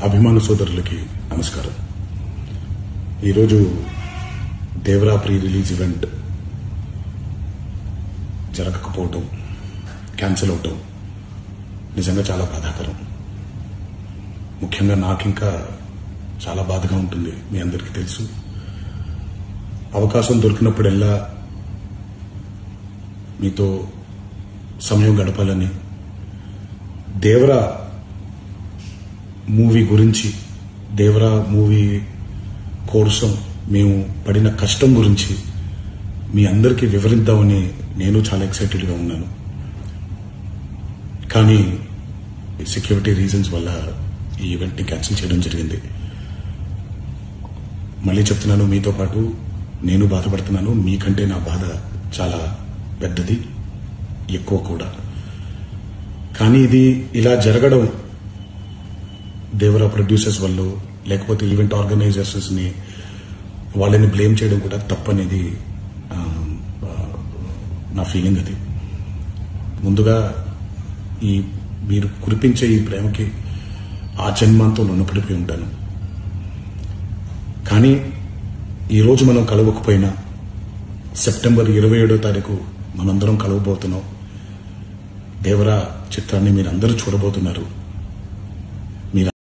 అభిమాన సోదరులకి నమస్కారం. ఈరోజు దేవరా ప్రీ రిలీజ్ ఈవెంట్ జరగకపోవటం, క్యాన్సిల్ అవటం నిజంగా చాలా బాధాకరం. ముఖ్యంగా నాకింకా చాలా బాధగా ఉంటుంది. మీ అందరికీ తెలుసు, అవకాశం దొరికినప్పుడల్లా మీతో సమయం గడపాలని, దేవరా మూవీ గురించి, దేవరా మూవీ కోసం మేము పడిన కష్టం గురించి మీ అందరికీ వివరిద్దామని నేను చాలా ఎక్సైటెడ్గా ఉన్నాను. కానీ సెక్యూరిటీ రీజన్స్ వల్ల ఈ ఈవెంట్ని క్యాన్సిల్ చేయడం జరిగింది. మళ్ళీ చెప్తున్నాను, మీతో పాటు నేను బాధపడుతున్నాను. మీకంటే నా బాధ చాలా పెద్దది, ఎక్కువ కూడా. కానీ ఇది ఇలా జరగడం దేవరా ప్రొడ్యూసర్స్ వల్ల, లేకపోతే ఈవెంట్ ఆర్గనైజర్స్ని వాళ్ళని బ్లేమ్ చేయడం కూడా తప్పనేది నా ఫీలింగ్. అది ముందుగా మీరు కురిపించే ఈ ప్రేమకి ఆ జన్మాంతో రుణపడిపోయి ఉంటాను. కానీ ఈరోజు మనం కలవకపోయినా సెప్టెంబర్ 27వ తారీఖు మనందరం కలవబోతున్నాం. దేవరా చిత్రాన్ని మీరందరూ చూడబోతున్నారు.